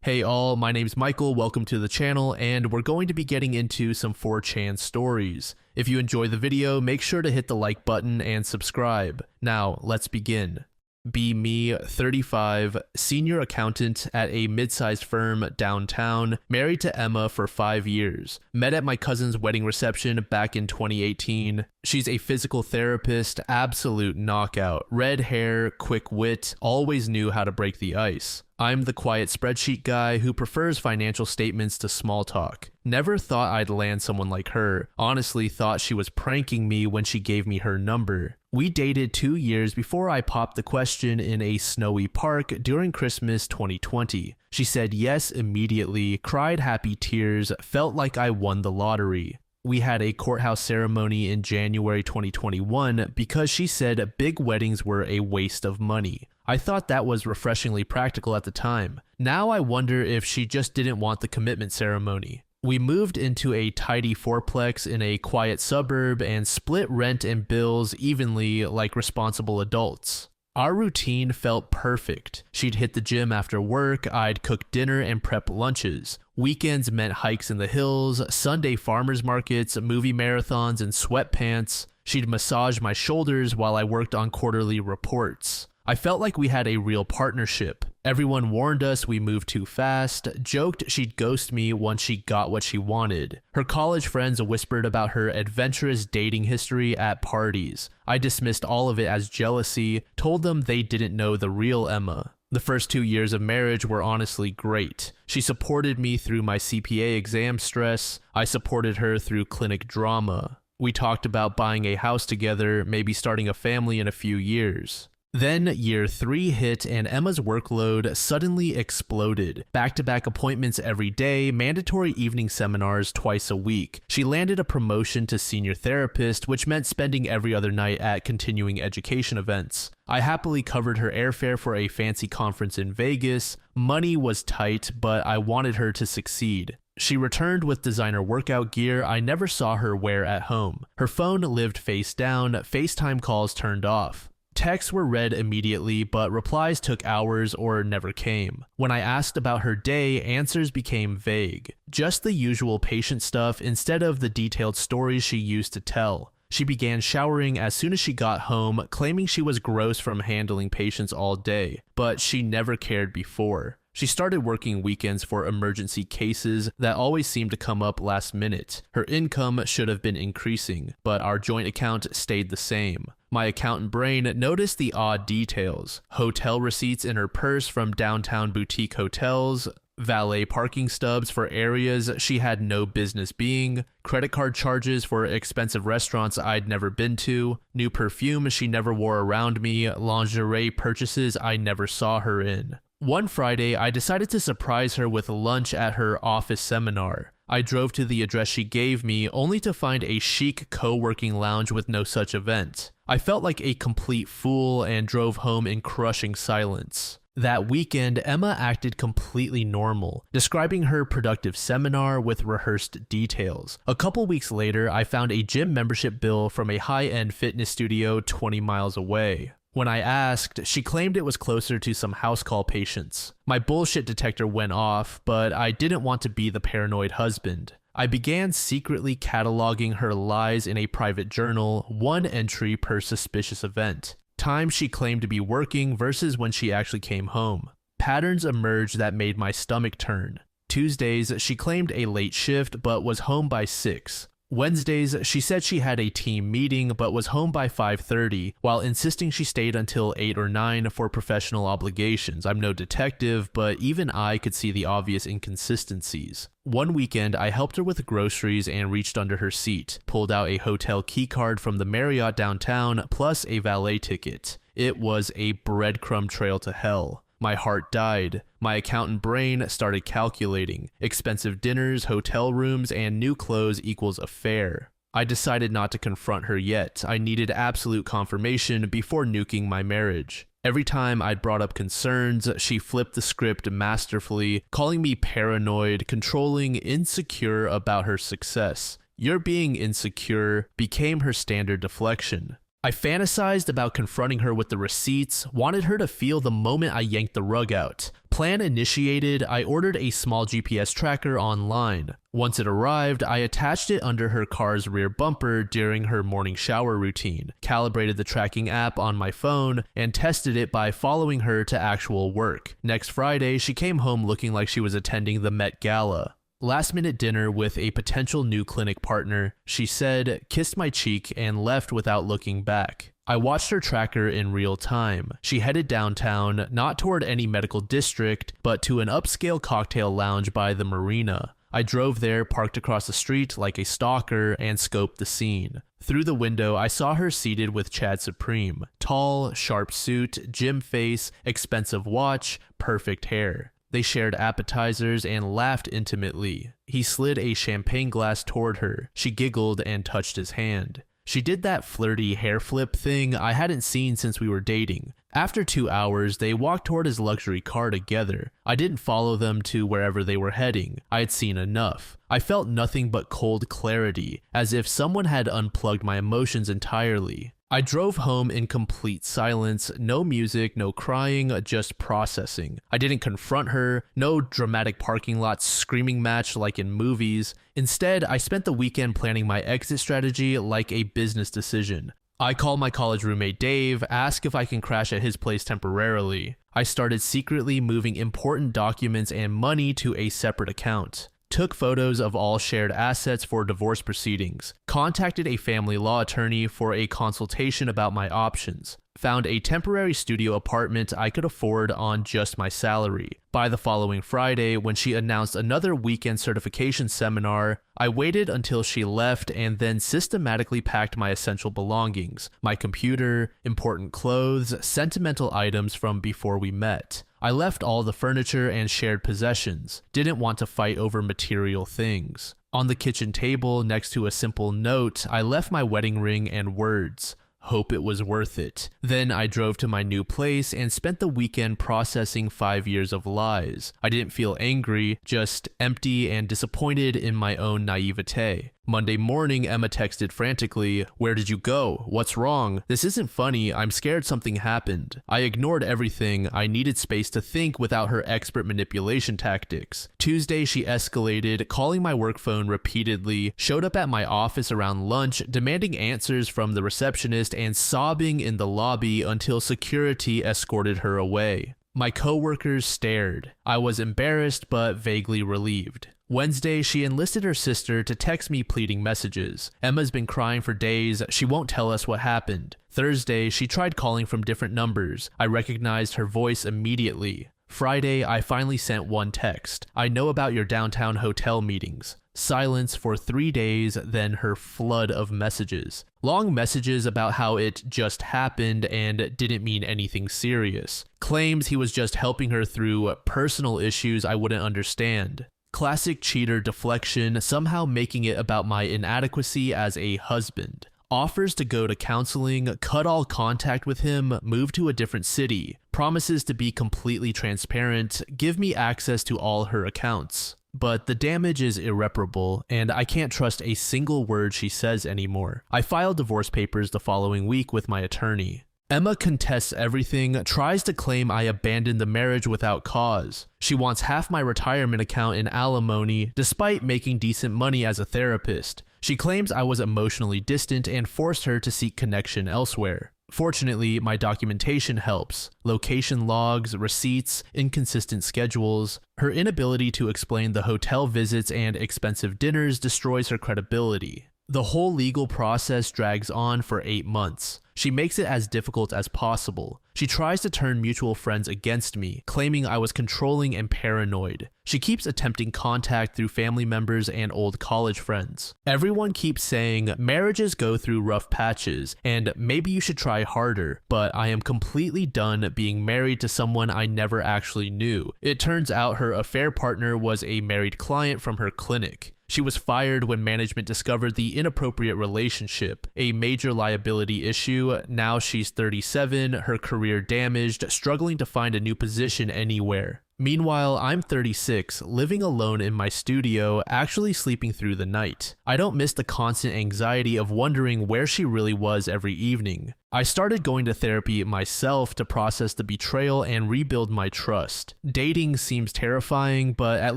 Hey all, my name's Michael, welcome to the channel, and we're going to be getting into some 4chan stories. If you enjoy the video, make sure to hit the like button and subscribe. Now, let's begin. Be me, 35, senior accountant at a mid-sized firm downtown, married to Emma for 5 years. Met at my cousin's wedding reception back in 2018. She's a physical therapist, absolute knockout, red hair, quick wit, always knew how to break the ice. I'm the quiet spreadsheet guy who prefers financial statements to small talk. Never thought I'd land someone like her. Honestly thought she was pranking me when she gave me her number. We dated 2 years before I popped the question in a snowy park during Christmas 2020. She said yes immediately, cried happy tears, felt like I won the lottery. We had a courthouse ceremony in January 2021 because she said big weddings were a waste of money. I thought that was refreshingly practical at the time. Now I wonder if she just didn't want the commitment ceremony. We moved into a tidy fourplex in a quiet suburb and split rent and bills evenly like responsible adults. Our routine felt perfect. She'd hit the gym after work, I'd cook dinner and prep lunches. Weekends meant hikes in the hills, Sunday farmers markets, movie marathons, and sweatpants. She'd massage my shoulders while I worked on quarterly reports. I felt like we had a real partnership. Everyone warned us we moved too fast, joked she'd ghost me once she got what she wanted. Her college friends whispered about her adventurous dating history at parties. I dismissed all of it as jealousy, told them they didn't know the real Emma. The first 2 years of marriage were honestly great. She supported me through my CPA exam stress. I supported her through clinic drama. We talked about buying a house together, maybe starting a family in a few years. Then year 3 hit and Emma's workload suddenly exploded. Back-to-back appointments every day, mandatory evening seminars twice a week. She landed a promotion to senior therapist, which meant spending every other night at continuing education events. I happily covered her airfare for a fancy conference in Vegas. Money was tight, but I wanted her to succeed. She returned with designer workout gear I never saw her wear at home. Her phone lived face down, FaceTime calls turned off. Texts were read immediately, but replies took hours or never came. When I asked about her day, answers became vague. Just the usual patient stuff instead of the detailed stories she used to tell. She began showering as soon as she got home, claiming she was gross from handling patients all day, but she never cared before. She started working weekends for emergency cases that always seemed to come up last minute. Her income should have been increasing, but our joint account stayed the same. My accountant brain noticed the odd details. Hotel receipts in her purse from downtown boutique hotels, valet parking stubs for areas she had no business being, credit card charges for expensive restaurants I'd never been to, new perfume she never wore around me, lingerie purchases I never saw her in. One Friday, I decided to surprise her with lunch at her office seminar. I drove to the address she gave me, only to find a chic co-working lounge with no such event. I felt like a complete fool and drove home in crushing silence. That weekend, Emma acted completely normal, describing her productive seminar with rehearsed details. A couple weeks later, I found a gym membership bill from a high-end fitness studio 20 miles away. When I asked, she claimed it was closer to some house call patients. My bullshit detector went off, but I didn't want to be the paranoid husband. I began secretly cataloging her lies in a private journal, one entry per suspicious event. Time she claimed to be working versus when she actually came home. Patterns emerged that made my stomach turn. Tuesdays, she claimed a late shift but was home by 6. Wednesdays, she said she had a team meeting but was home by 5:30, while insisting she stayed until 8 or 9 for professional obligations. I'm no detective, but even I could see the obvious inconsistencies. One weekend, I helped her with groceries and reached under her seat, pulled out a hotel keycard from the Marriott downtown, plus a valet ticket. It was a breadcrumb trail to hell. My heart died. My accountant brain started calculating. Expensive dinners, hotel rooms, and new clothes equals affair. I decided not to confront her yet. I needed absolute confirmation before nuking my marriage. Every time I'd brought up concerns, she flipped the script masterfully, calling me paranoid, controlling, insecure about her success. "You're being insecure" became her standard deflection. I fantasized about confronting her with the receipts, wanted her to feel the moment I yanked the rug out. Plan initiated, I ordered a small GPS tracker online. Once it arrived, I attached it under her car's rear bumper during her morning shower routine, calibrated the tracking app on my phone, and tested it by following her to actual work. Next Friday, she came home looking like she was attending the Met Gala. Last-minute dinner with a potential new clinic partner, she said, kissed my cheek, and left without looking back. I watched her tracker in real time. She headed downtown, not toward any medical district, but to an upscale cocktail lounge by the marina. I drove there, parked across the street like a stalker, and scoped the scene. Through the window, I saw her seated with Chad Supreme. Tall, sharp suit, gym face, expensive watch, perfect hair. They shared appetizers and laughed intimately. He slid a champagne glass toward her. She giggled and touched his hand. She did that flirty hair flip thing I hadn't seen since we were dating. After 2 hours, they walked toward his luxury car together. I didn't follow them to wherever they were heading. I had seen enough. I felt nothing but cold clarity, as if someone had unplugged my emotions entirely. I drove home in complete silence, no music, no crying, just processing. I didn't confront her, no dramatic parking lot screaming match like in movies. Instead, I spent the weekend planning my exit strategy like a business decision. I call my college roommate Dave, ask if I can crash at his place temporarily. I started secretly moving important documents and money to a separate account. Took photos of all shared assets for divorce proceedings, contacted a family law attorney for a consultation about my options, found a temporary studio apartment I could afford on just my salary. By the following Friday, when she announced another weekend certification seminar, I waited until she left and then systematically packed my essential belongings, my computer, important clothes, sentimental items from before we met. I left all the furniture and shared possessions, didn't want to fight over material things. On the kitchen table, next to a simple note, I left my wedding ring and words. Hope it was worth it. Then I drove to my new place and spent the weekend processing 5 years of lies. I didn't feel angry, just empty and disappointed in my own naivete. Monday morning, Emma texted frantically, "Where did you go? What's wrong? This isn't funny. I'm scared something happened." I ignored everything. I needed space to think without her expert manipulation tactics. Tuesday, she escalated, calling my work phone repeatedly, showed up at my office around lunch, demanding answers from the receptionist and sobbing in the lobby until security escorted her away. My coworkers stared. I was embarrassed but vaguely relieved. Wednesday, she enlisted her sister to text me pleading messages. Emma's been crying for days. She won't tell us what happened. Thursday, she tried calling from different numbers. I recognized her voice immediately. Friday, I finally sent one text. "I know about your downtown hotel meetings." Silence for 3 days, then her flood of messages. Long messages about how it just happened and didn't mean anything serious. Claims he was just helping her through personal issues I wouldn't understand. Classic cheater deflection, somehow making it about my inadequacy as a husband. Offers to go to counseling, cut all contact with him, move to a different city. Promises to be completely transparent, give me access to all her accounts. But the damage is irreparable, and I can't trust a single word she says anymore. I filed divorce papers the following week with my attorney. Emma contests everything, tries to claim I abandoned the marriage without cause. She wants half my retirement account in alimony, despite making decent money as a therapist. She claims I was emotionally distant and forced her to seek connection elsewhere. Fortunately, my documentation helps. Location logs, receipts, inconsistent schedules. Her inability to explain the hotel visits and expensive dinners destroys her credibility. The whole legal process drags on for 8 months. She makes it as difficult as possible. She tries to turn mutual friends against me, claiming I was controlling and paranoid. She keeps attempting contact through family members and old college friends. Everyone keeps saying marriages go through rough patches, and maybe you should try harder, but I am completely done being married to someone I never actually knew. It turns out her affair partner was a married client from her clinic. She was fired when management discovered the inappropriate relationship, a major liability issue. Now she's 37, her career damaged, struggling to find a new position anywhere. Meanwhile, I'm 36, living alone in my studio, actually sleeping through the night. I don't miss the constant anxiety of wondering where she really was every evening. I started going to therapy myself to process the betrayal and rebuild my trust. Dating seems terrifying, but at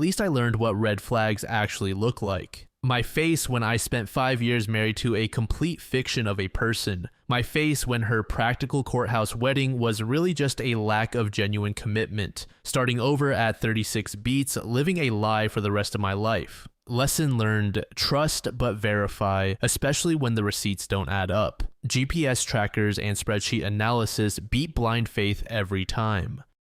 least I learned what red flags actually look like. My face when I spent 5 years married to a complete fiction of a person. My face when her practical courthouse wedding was really just a lack of genuine commitment. Starting over at 36 beats, living a lie for the rest of my life. Lesson learned, trust but verify, especially when the receipts don't add up. GPS trackers and spreadsheet analysis beat blind faith every time.